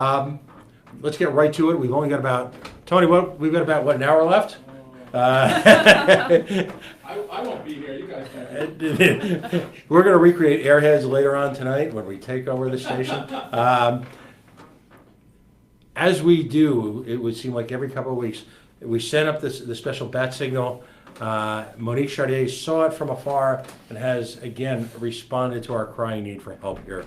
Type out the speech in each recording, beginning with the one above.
Let's get right to it. We've only got about, Tony, we've got about, an hour left? I won't be here, you guys can. We're going to recreate Airheads later on tonight when we take over the station. As we do, it would seem like every couple of weeks, we send up the special bat signal. Monique Chartier saw it from afar and has, again, responded to our crying need for help here.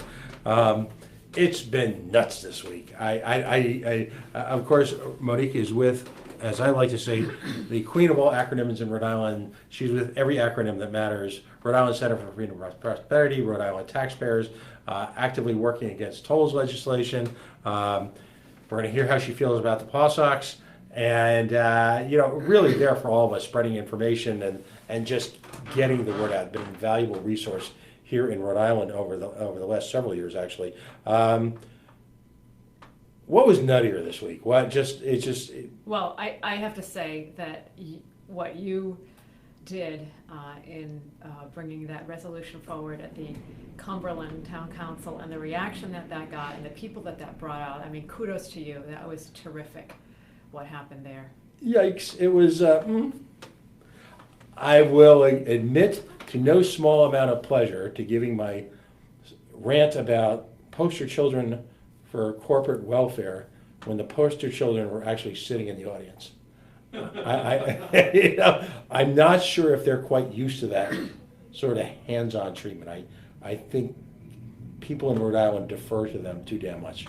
It's been nuts this week. Of course, Monique is with, as I like to say, the queen of all acronyms in Rhode Island. She's with every acronym that matters. Rhode Island Center for Freedom and Prosperity, Rhode Island taxpayers, actively working against tolls legislation. We're going to hear how she feels about the Paw Sox, and really there for all of us, spreading information and just getting the word out. Been an invaluable resource here in Rhode Island over the last several years, actually. What was nuttier this week? Well, I have to say that what you did in bringing that resolution forward at the Cumberland Town Council and the reaction that got and the people that brought out, I mean, kudos to you. That was terrific what happened there. Yikes. It was, I will admit to no small amount of pleasure to giving my rant about poster children for corporate welfare when the poster children were actually sitting in the audience. I'm not sure if they're quite used to that sort of hands-on treatment. I think people in Rhode Island defer to them too damn much.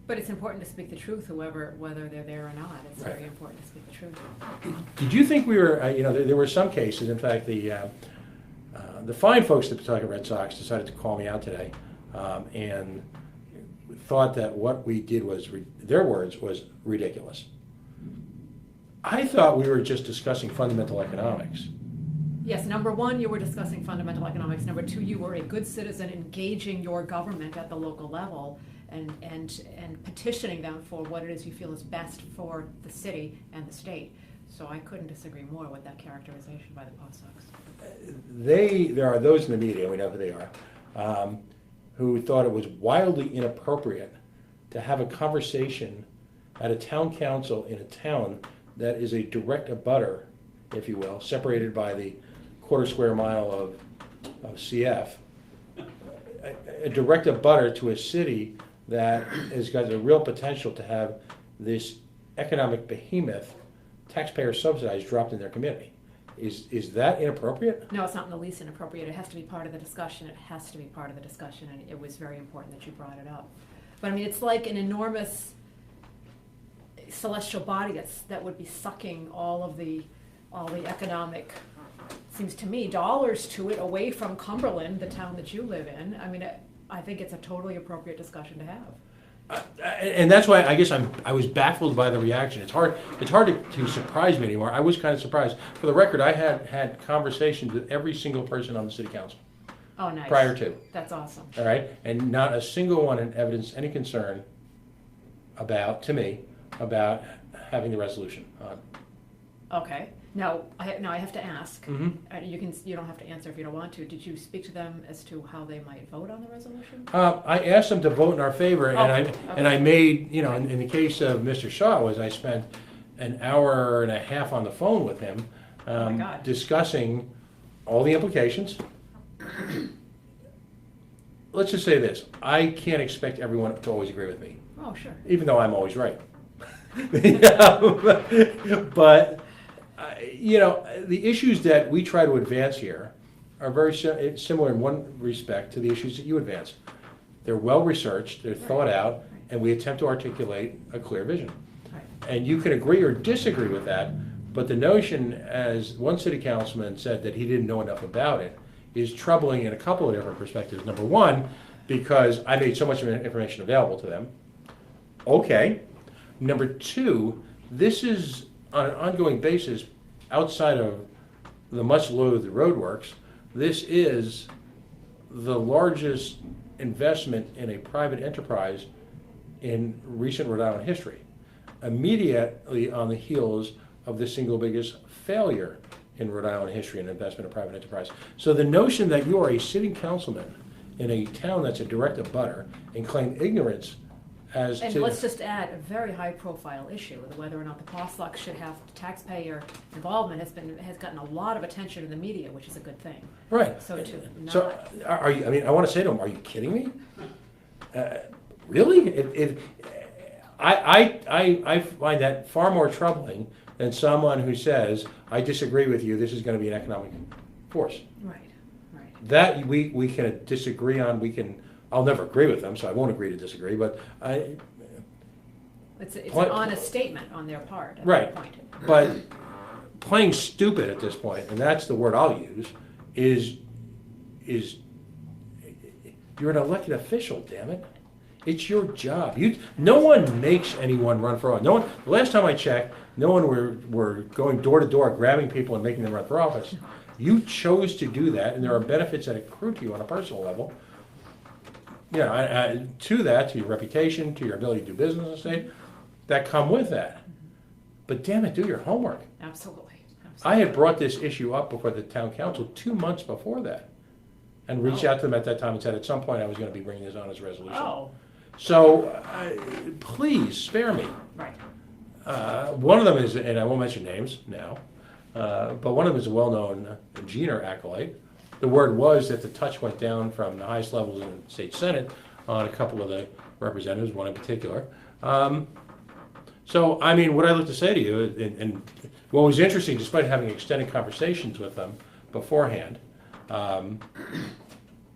But it's important to speak the truth, whether they're there or not. It's Right. very important to speak the truth. Did you think we were, there were some cases, in fact, the fine folks at the Pawtucket Red Sox decided to call me out today and thought that what we did was, their words, was ridiculous. I thought we were just discussing fundamental economics. Yes, number one, you were discussing fundamental economics. Number two, you were a good citizen engaging your government at the local level and petitioning them for what it is you feel is best for the city and the state. So I couldn't disagree more with that characterization by the Paw Sox. There are those in the media, we know who they are, who thought it was wildly inappropriate to have a conversation at a town council in a town that is a direct abutter, if you will, separated by the quarter square mile of CF, a direct abutter to a city that has got a real potential to have this economic behemoth, taxpayer subsidized, dropped in their community. Is that inappropriate? No, it's not in the least inappropriate. It has to be part of the discussion. It has to be part of the discussion, and it was very important that you brought it up. But I mean, it's like an enormous celestial body that would be sucking all the economic, seems to me, dollars to it away from Cumberland, the town that you live in. I mean, I think it's a totally appropriate discussion to have. And that's why I guess I was baffled by the reaction. It's hard to surprise me anymore. I was kind of surprised. For the record, I had conversations with every single person on the city council. Oh, nice. Prior to. That's awesome. All right, and not a single one had evidenced any concern about having the resolution on. Okay. Now I have to ask. Mm-hmm. You don't have to answer if you don't want to. Did you speak to them as to how they might vote on the resolution? I asked them to vote in our favor, and Okay. I made, in the case of Mr. Shaw, I spent an hour and a half on the phone with him, Oh my God. discussing all the implications. Let's just say this: I can't expect everyone to always agree with me, Oh, sure. even though I'm always right. But the issues that we try to advance here are very similar in one respect to the issues that you advance. They're well researched, they're thought out, and we attempt to articulate a clear vision. Right. And you can agree or disagree with that, but the notion, as one city councilman said, that he didn't know enough about it, is troubling in a couple of different perspectives. Number one, because I made so much information available to them. Okay. Number two, this is on an ongoing basis outside of the much loathed roadworks. This is the largest investment in a private enterprise in recent Rhode Island history, immediately on the heels of the single biggest failure in Rhode Island history in investment in private enterprise. So the notion that you are a sitting councilman in a town that's a direct abutter and claim ignorance as And to. let's just add a very high-profile issue, whether or not the Pawsox should have taxpayer involvement has gotten a lot of attention in the media, which is a good thing. Right. So to So, not, are you, I mean, I want to say to them, are you kidding me? Really? I find that far more troubling than someone who says, I disagree with you, this is going to be an economic force. right, right. That we can disagree on, I'll never agree with them, so I won't agree to disagree, but It's Point- an honest statement on their part at Right. that point. but playing stupid at this point, and that's the word I'll use, is you're an elected official, damn it. It's your job. No one makes anyone run for office. No one. The last time I checked, no one were going door to door, grabbing people and making them run for office. You chose to do that, and there are benefits that accrue to you on a personal level. You know, to that, to your reputation, to your ability to do business in the state, that come with that. But damn it, do your homework. Absolutely. I had brought this issue up before the town council 2 months before that, and reached out to them at that time and said, at some point, I was going to be bringing this on as a resolution. Oh, So, please spare me. right. One of them is, and I won't mention names now, but one of them is a well-known Jeter acolyte. The word was that the touch went down from the highest levels in the state senate on a couple of the representatives, one in particular. So, I mean, what I look to say to you, and what was interesting, despite having extended conversations with them beforehand,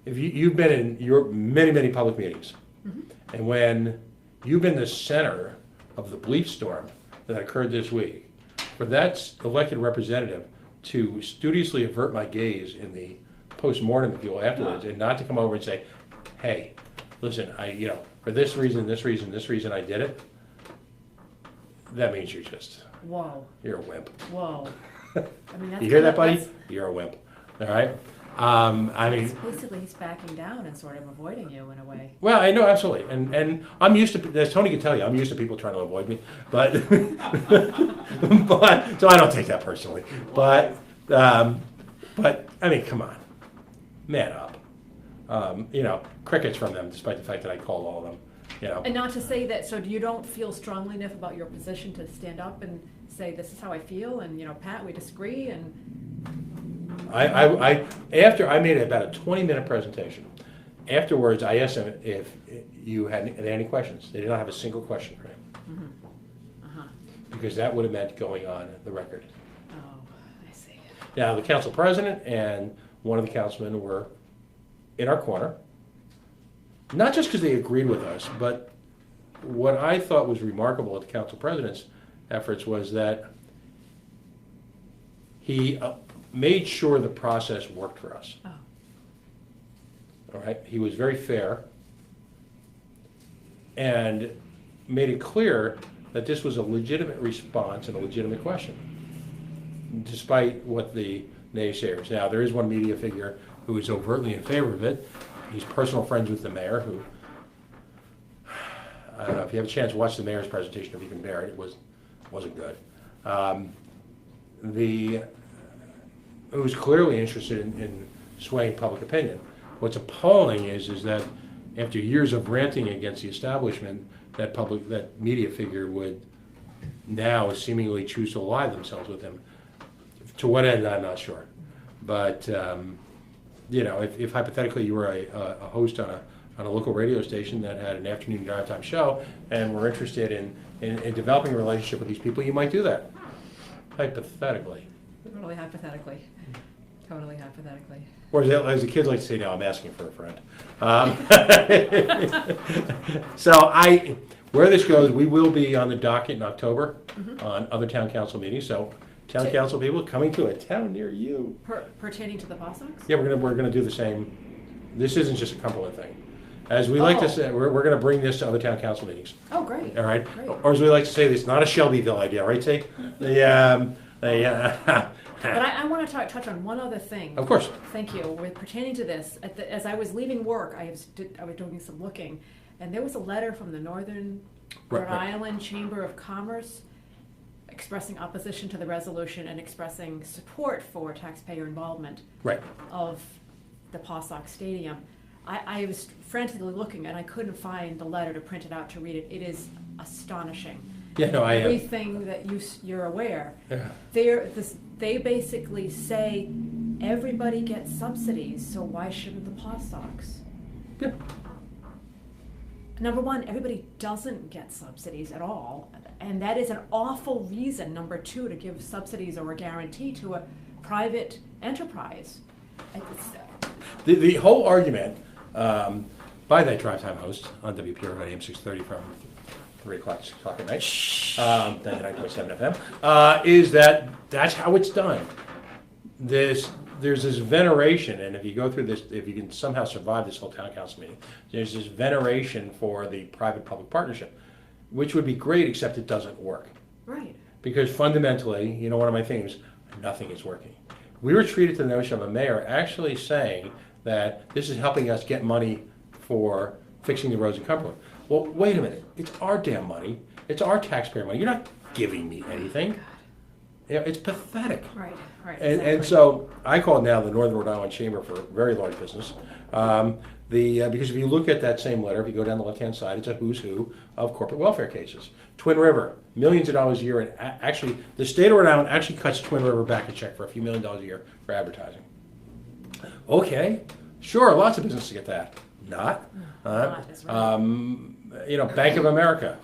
if you've been in your many public meetings, and when you've been the center of the bleep storm that occurred this week, for that elected representative to studiously avert my gaze in the post-mortem, if you will, afterwards, and not to come over and say, hey, listen, for this reason, I did it, that means Whoa, you're a wimp. whoa. I mean, that's You hear that, buddy? that's- You're a wimp, all right? I mean, Basically, he's backing down and sort of avoiding you in a way. well, I know, absolutely, and I'm used to, as Tony can tell you, I'm used to people trying to avoid me, but, so I don't take that personally, but, I mean, come on, man up. Crickets from them, despite the fact that I called all of them, And not to say that, so you don't feel strongly enough about your position to stand up and say, this is how I feel, and, Pat, we disagree, and, After I made about a 20-minute presentation, afterwards, I asked them if you had any questions. They did not have a single question for me. Because that would have meant going on the record. oh, I see. Now, the council president and one of the councilmen were in our corner, not just because they agreed with us, but what I thought was remarkable at the council president's efforts was that he made sure the process worked for us. Oh, All right, he was very fair and made it clear that this was a legitimate response and a legitimate question, despite what the naysayers. Now, there is one media figure who is overtly in favor of it. He's personal friends with the mayor, who, I don't know, if you have a chance, watch the mayor's presentation if you can bear it. It wasn't good. Who's clearly interested in swaying public opinion. What's appalling is that after years of ranting against the establishment, that media figure would now seemingly choose to ally themselves with him. To what end, I'm not sure. But if hypothetically you were a host on a local radio station that had an afternoon drive time show and were interested in developing a relationship with these people, you might do that. Hypothetically. totally hypothetically. Totally hypothetically. Or as the kids like to say now, I'm asking for a friend. So where this goes, we will be on the docket in October on other town council meetings. So town council people coming to a town near you. Pertaining to the Pawsox? Yeah, we're gonna do the same. This isn't just a Cumberland thing. As we like to say, we're gonna bring this to other town council meetings. Oh, great. All right? Great. Or as we like to say, it's not a Shelbyville idea, right, Tay? But I want to touch on one other thing. Of course. Thank you. With pertaining to this, as I was leaving work, I was doing some looking, and there was a letter from the Northern Rhode Right. Island Chamber of Commerce expressing opposition to the resolution and expressing support for taxpayer involvement Right. of the Pawsox Stadium. I was frantically looking and I couldn't find the letter to print it out to read it. It is astonishing. Yeah, no, Everything that you're aware. Yeah. They basically say everybody gets subsidies, so why shouldn't the Postdocs? Yeah. Number one, everybody doesn't get subsidies at all, and that is an awful reason, number two, to give subsidies or a guarantee to a private enterprise. The whole argument by that drive time host on WPR AM 630 from 3 o'clock, 6 o'clock at night, 99.7 FM, is that that's how it's done. There's this veneration, and if you go through this, if you can somehow survive this whole town council meeting, there's this veneration for the private-public partnership, which would be great, except it doesn't work. Right. Because fundamentally, one of my themes, nothing is working. We were treated to the notion of a mayor actually saying that this is helping us get money for fixing the roads in Cumberland. Well, wait a minute. It's our damn money. It's our taxpayer money. You're not giving me anything. It's pathetic. Right. And Exactly. so I call it now the Northern Rhode Island Chamber for very large business. Because if you look at that same letter, if you go down the left-hand side, it's a who's who of corporate welfare cases. Twin River, millions of dollars a year, and actually, the state of Rhode Island actually cuts Twin River back a check for a few $1 million a year for advertising. Okay, sure, lots of businesses get that. Not. That's right. Bank of America,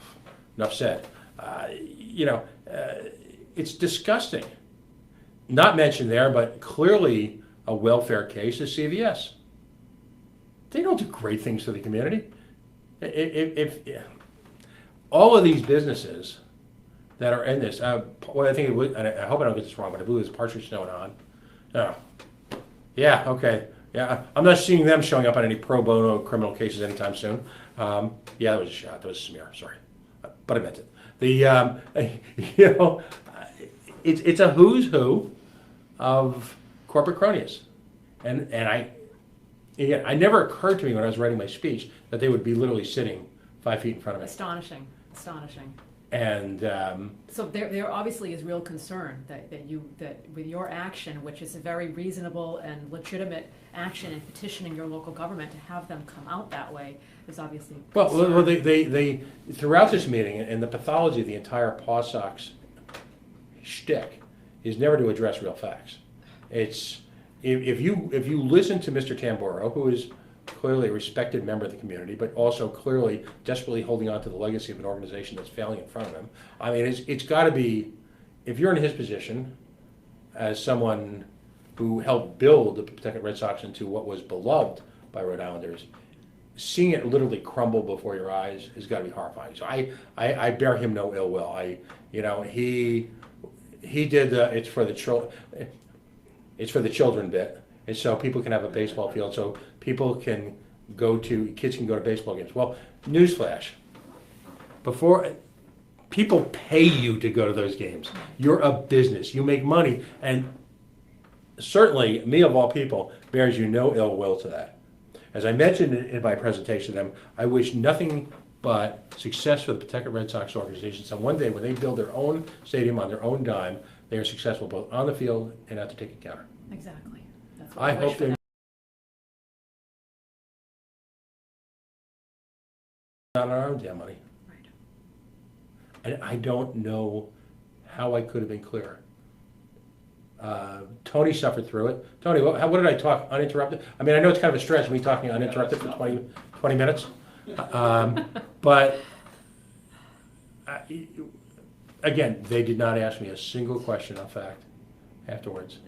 enough said. It's disgusting. Not mentioned there, but clearly a welfare case is CVS. They don't do great things for the community. If all of these businesses that are in this, well, I think it would, and I hope I don't get this wrong, but I believe it's Partridge Snow and On. Oh. Yeah, okay. Yeah, I'm not seeing them showing up on any pro bono criminal cases anytime soon. Yeah, that was a shot. That was a smear. Sorry, but I meant it. It's a who's who of corporate cronies, and I never occurred to me when I was writing my speech that they would be literally sitting 5 feet in front of me. Astonishing. And So there obviously is real concern that with your action, which is a very reasonable and legitimate action in petitioning your local government, to have them come out that way is obviously concern. well, they throughout this meeting, and the pathology of the entire Paw Sox shtick is never to address real facts. It's if you listen to Mr. Tamboro, who is clearly a respected member of the community, but also clearly desperately holding on to the legacy of an organization that's failing in front of him. I mean, it's got to be, if you're in his position as someone who helped build the Pawtucket Red Sox into what was beloved by Rhode Islanders, seeing it literally crumble before your eyes has got to be horrifying. So I bear him no ill will. He did it's for the children bit. And so people can have a baseball field, so kids can go to baseball games. Well, newsflash, before people pay you to go to those games, you're a business, you make money, and certainly me of all people bears you no ill will to that. As I mentioned in my presentation to them, I wish nothing but success for the Pawtucket Red Sox organization. So one day when they build their own stadium on their own dime, they are successful both on the field and at the ticket counter. Exactly. That's what I wish hope for they're them. not on our own damn money. Right. And I don't know how I could have been clearer. Tony suffered through it. Tony, what did I talk uninterrupted? I mean, I know it's kind of a stretch, me talking uninterrupted for 20 minutes. But again, they did not ask me a single question of fact afterwards.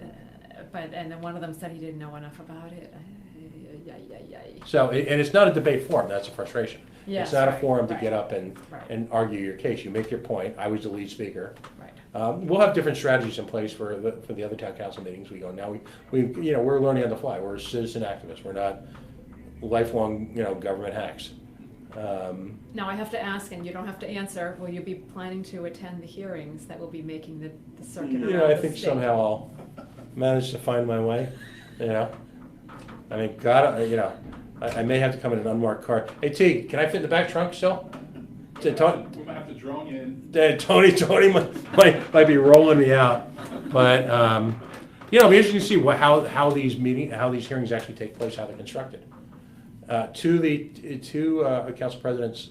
And then one of them said he didn't know enough about it. So, and it's not a debate forum, that's a frustration. Yes, It's not a right, forum to right, get up and right. argue your case. You make your point. I was the lead speaker. Right. We'll have different strategies in place for the other town council meetings we go. Now we're learning on the fly. We're citizen activists. We're not lifelong government hacks. Now I have to ask, and you don't have to answer, will you be planning to attend the hearings that will be making the circuit around I the think state? somehow I'll manage to find my way. I mean, God, I may have to come in an unmarked car. Hey T, can I fit in the back trunk still? We might have to drone you in. Tony might be rolling me out, but it'll be interesting to see how these hearings actually take place, how they're constructed. To the council president's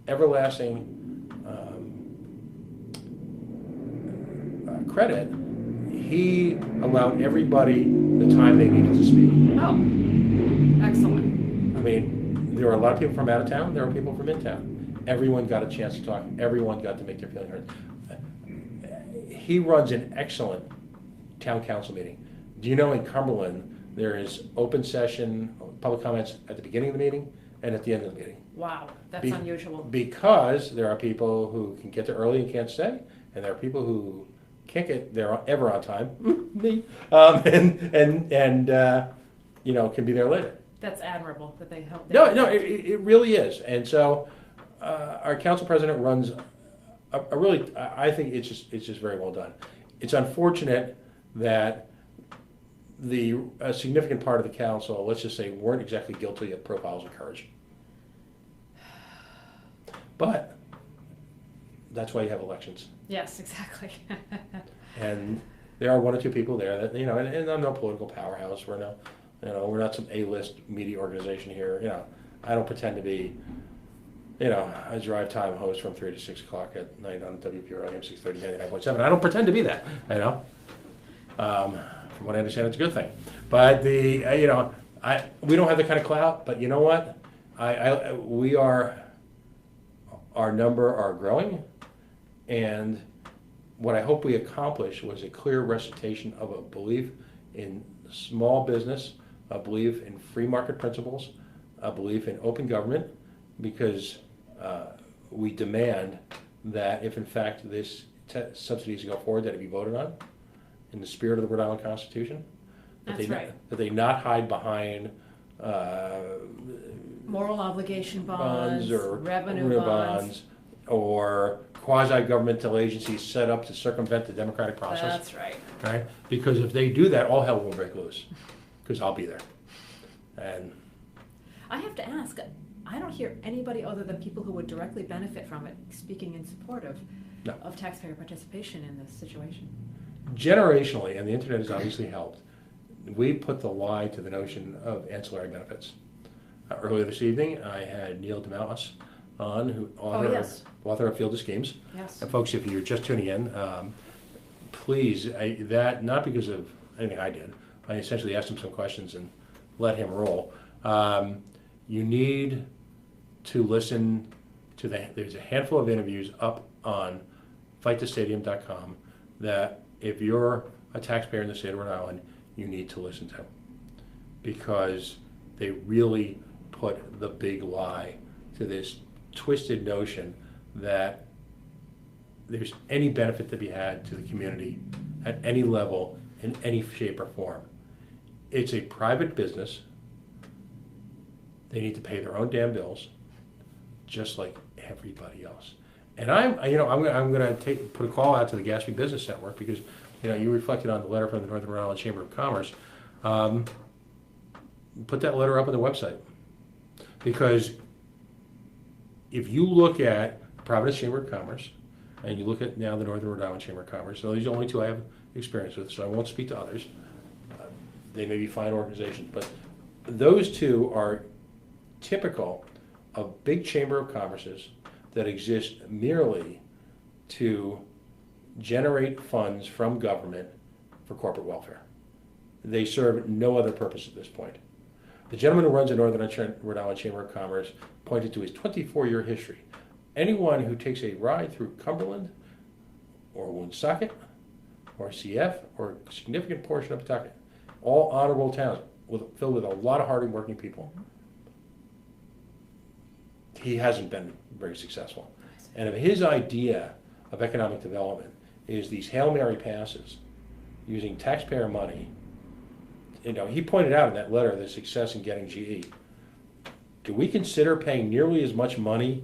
everlasting credit, he allowed everybody the time they needed to speak. Oh, excellent. I mean, there were a lot of people from out of town, there were people from in town. Everyone got a chance to talk, everyone got to make their feeling heard. He runs an excellent town council meeting. Do you know in Cumberland, there is open session, public comments at the beginning of the meeting and at the end of the meeting? Wow, that's unusual. Because there are people who can get there early and can't stay, and there are people who can't get there ever on time, me, and can be there later. That's admirable that they help. No, it really is. And so our council president runs a really, I think it's just very well done. It's unfortunate that a significant part of the council, let's just say, weren't exactly guilty of profiles of courage. But that's why you have elections. Yes, exactly. And there are one or two people there that, and I'm no political powerhouse. We're not some A-list media organization here. I don't pretend to be, a drive time host from 3 to 6 o'clock at night on WPRM 630 99.7. I don't pretend to be that, From what I understand, it's a good thing. But we don't have the kind of clout, but you know what? Our number are growing, and what I hope we accomplished was a clear recitation of a belief in small business, a belief in free market principles, a belief in open government, because we demand that if in fact this subsidies go forward, that it be voted on in the spirit of the Rhode Island Constitution. That's right. That they not hide behind moral obligation bonds, or revenue bonds, or quasi-governmental agencies set up to circumvent the democratic process. That's right. Right? Because if they do that, all hell will break loose. Because I'll be there. And I have to ask, I don't hear anybody other than people who would directly benefit from it speaking in support of taxpayer participation in this situation. Generationally, and the internet has obviously helped, we put the lie to the notion of ancillary benefits. Earlier this evening, I had Neil DeMaus on, author of Field of Schemes. Yes. And folks, if you're just tuning in, please, not because of anything I did, I essentially asked him some questions and let him roll. You need to listen to there's a handful of interviews up on fightthestadium.com that if you're a taxpayer in the state of Rhode Island, you need to listen to, because they really put the big lie to this twisted notion that there's any benefit to be had to the community at any level, in any shape or form. It's a private business. They need to pay their own damn bills, just like everybody else. And I'm going to put a call out to the Gatsby Business Network, because you reflected on the letter from the Northern Rhode Island Chamber of Commerce. Put that letter up on the website, because if you look at Providence Chamber of Commerce and you look at now the Northern Rhode Island Chamber of Commerce, so these are the only two I have experience with, so I won't speak to others. They may be fine organizations, but those two are typical of big Chamber of Commerces that exist merely to generate funds from government for corporate welfare. They serve no other purpose at this point. The gentleman who runs the Northern Rhode Island Chamber of Commerce pointed to his 24-year history. Anyone who takes a ride through Cumberland or Woonsocket or CF or a significant portion of Pawtucket, all honorable towns filled with a lot of hard-working people, he hasn't been very successful. And if his idea of economic development is these Hail Mary passes using taxpayer money, he pointed out in that letter the success in getting GE. Do we consider paying nearly as much money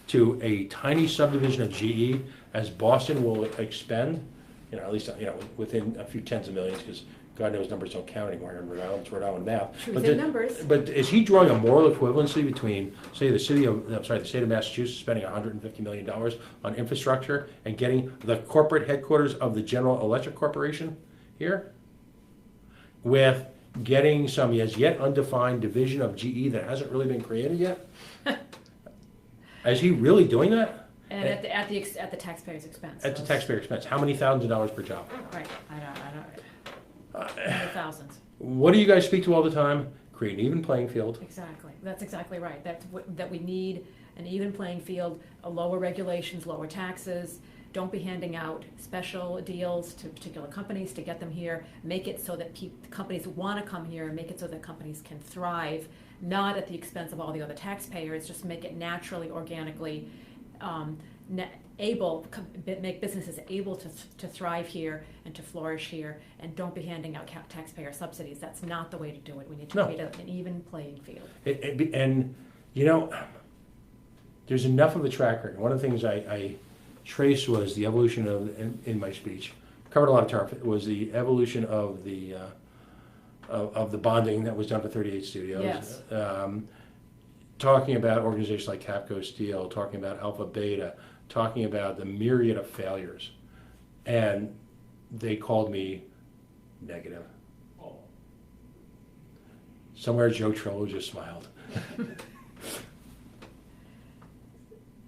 to a tiny subdivision of GE as Boston will expend? At least within a few tens of millions, because God knows numbers don't count anymore in Rhode Island. It's Rhode Island math. Numbers. But is he drawing a moral equivalency between, say, the state of Massachusetts spending $150 million on infrastructure and getting the corporate headquarters of the General Electric Corporation here, with getting some as yet undefined division of GE that hasn't really been created yet? Is he really doing that? And at the taxpayer's expense. At the taxpayer expense? How many thousands of dollars per job? Right, I don't, in the thousands. What do you guys speak to all the time? Create an even playing field. Exactly, that's exactly right. That we need an even playing field, lower regulations, lower taxes. Don't be handing out special deals to particular companies to get them here. Make it so that companies want to come here, and make it so that companies can thrive, not at the expense of all the other taxpayers. Just make it naturally, organically make businesses able to thrive here and to flourish here, and don't be handing out taxpayer subsidies. That's not the way to do it. We need to create an even playing field. And you know, there's enough of a track record. One of the things I traced was the evolution of, in my speech, covered a lot of terms. It was the evolution of the bonding that was done for 38 Studios. Yes. Talking about organizations like Capco Steel, talking about Alpha Beta, talking about the myriad of failures. And they called me negative. Oh. Somewhere Joe Trillo just smiled.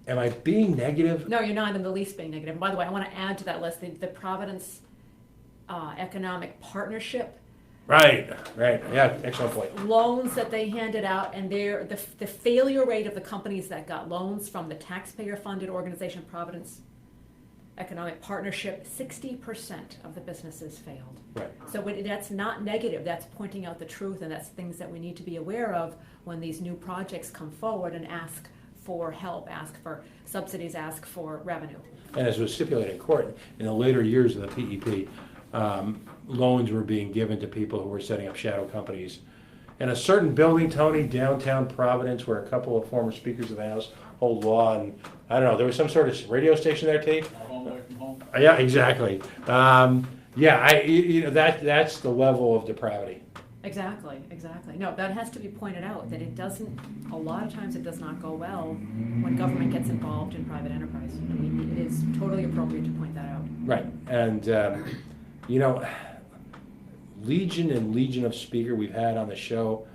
Am I being negative? No, you're not in the least being negative. And by the way, I want to add to that list the Providence Economic Partnership. Right, yeah, excellent point. Loans that they handed out, and the failure rate of the companies that got loans from the taxpayer-funded organization Providence Economic Partnership, 60% of the businesses failed. Right. So that's not negative, that's pointing out the truth, and that's things that we need to be aware of when these new projects come forward and ask for help, ask for subsidies, ask for revenue. And as was stipulated in court, in the later years of the PEP, loans were being given to people who were setting up shadow companies. And a certain building, Tony, downtown Providence, where a couple of former speakers of the House hold law, and I don't know, there was some sort of radio station there, Tate? A long way from home. Yeah, exactly. That's the level of depravity. Exactly. No, that has to be pointed out, that a lot of times it does not go well when government gets involved in private enterprise. I mean, it is totally appropriate to point that out. Right, and legion and legion of speaker we've had on the show,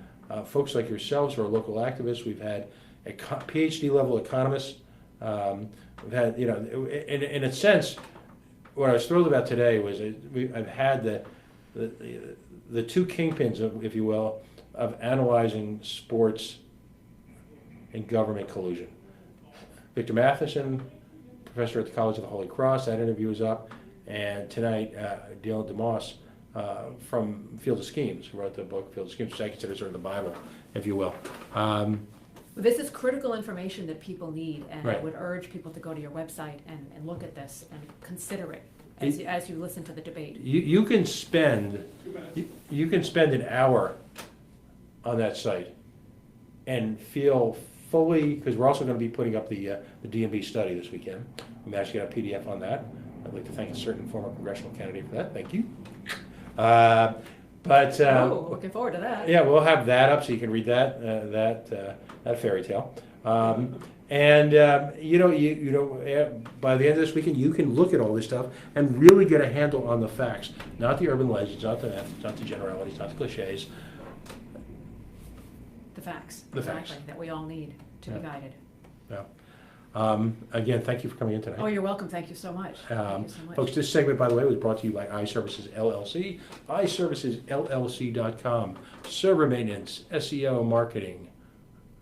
folks like yourselves who are local activists. We've had PhD level economists. We've had, in a sense, what I was thrilled about today was I've had the two kingpins, if you will, of analyzing sports and government collusion. Victor Matheson, professor at the College of the Holy Cross, that interview is up, and tonight, Dylan DeMoss from Field of Schemes, who wrote the book Field of Schemes, which I consider sort of the Bible, if you will. This is critical information that people need, and Right. I would urge people to go to your website and look at this and consider it as you listen to the debate. You can spend an hour on that site and feel fully, because we're also going to be putting up the DMV study this weekend. We managed to get a PDF on that. I'd like to thank a certain former congressional candidate for that. Thank you. Looking forward to that. Yeah, we'll have that up so you can read that fairy tale. By the end of this weekend, you can look at all this stuff and really get a handle on the facts, not the urban legends, not the generalities, not the cliches. The facts. The facts. Exactly, that we all need to be guided. Yeah. Again, thank you for coming in tonight. Oh, you're welcome. Thank you so much. Thank you so much. Folks, this segment, by the way, was brought to you by iServices LLC, iServicesLLC.com, server maintenance, SEO, marketing.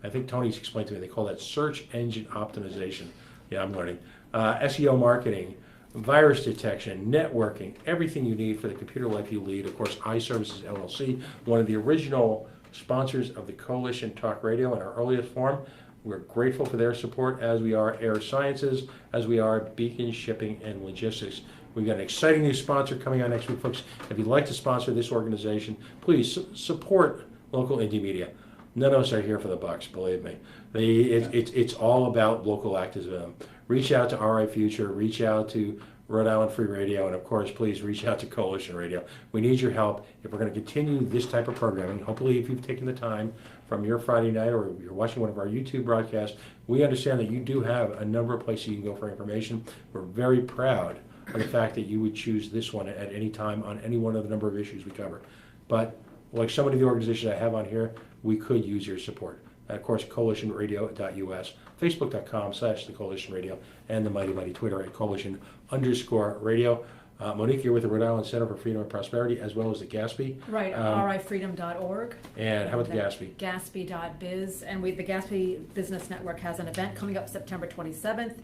I think Tony's explained to me, they call that search engine optimization. Yeah, I'm learning. SEO marketing, virus detection, networking, everything you need for the computer life you lead. Of course, iServices LLC, one of the original sponsors of the Coalition Talk Radio in our earliest form. We're grateful for their support, as we are Air Sciences, as we are Beacon Shipping and Logistics. We've got an exciting new sponsor coming on next week, folks. If you'd like to sponsor this organization, please support local indie media. None of us are here for the bucks, believe me. It's all about local activism. Reach out to RI Future, reach out to Rhode Island Free Radio, and of course, please reach out to Coalition Radio. We need your help if we're going to continue this type of programming. Hopefully, if you've taken the time from your Friday night or you're watching one of our YouTube broadcasts, we understand that you do have a number of places you can go for information. We're very proud of the fact that you would choose this one at any time on any one of the number of issues we cover. But like so many of the organizations I have on here, we could use your support. And of course, coalitionradio.us, facebook.com/the Coalition Radio, and the mighty Twitter at coalition_radio. Monique, you're with the Rhode Island Center for Freedom and Prosperity, as well as the Gatsby. Right, rifreedom.org. And how about the Gatsby? Gatsby.biz, and the Gatsby Business Network has an event coming up September 27th.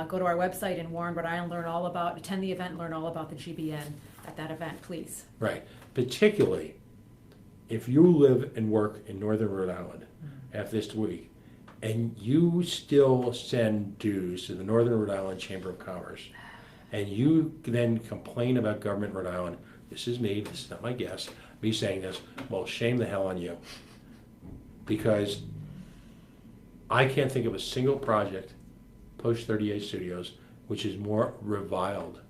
Go to our website in Warren, Rhode Island, attend the event, learn all about the GBN at that event, please. Right. Particularly if you live and work in Northern Rhode Island after this week, and you still send dues to the Northern Rhode Island Chamber of Commerce, and you then complain about government Rhode Island, this is me, this is not my guest, me saying this, well, shame the hell on you. Because I can't think of a single project, post 38 Studios, which is more reviled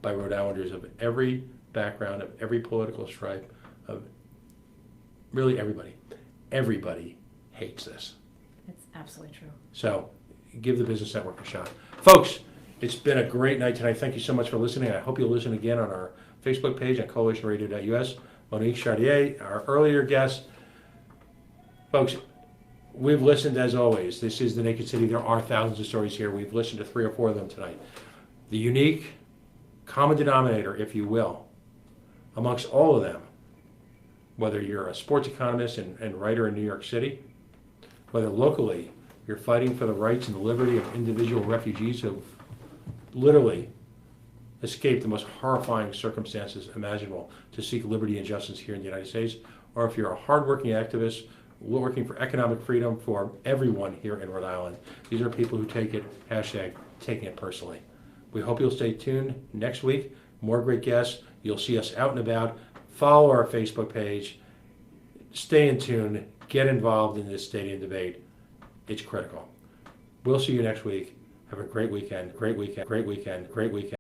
by Rhode Islanders of every background, of every political stripe, of really everybody. Everybody hates this. It's absolutely true. So give the Business Network a shot. Folks, it's been a great night tonight. Thank you so much for listening. I hope you'll listen again on our Facebook page at coalitionradio.us. Monique Chartier, our earlier guest. Folks, we've listened as always. This is the Naked City. There are thousands of stories here. We've listened to 3 or 4 of them tonight. The unique common denominator, if you will, amongst all of them, whether you're a sports economist and writer in New York City, whether locally you're fighting for the rights and the liberty of individual refugees who've literally escaped the most horrifying circumstances imaginable to seek liberty and justice here in the United States, or if you're a hardworking activist working for economic freedom for everyone here in Rhode Island. These are people who take it, #taking it personally. We hope you'll stay tuned next week. More great guests. You'll see us out and about. Follow our Facebook page. Stay in tune. Get involved in this stadium debate. It's critical. We'll see you next week. Have a great weekend, great weekend, great weekend, great weekend.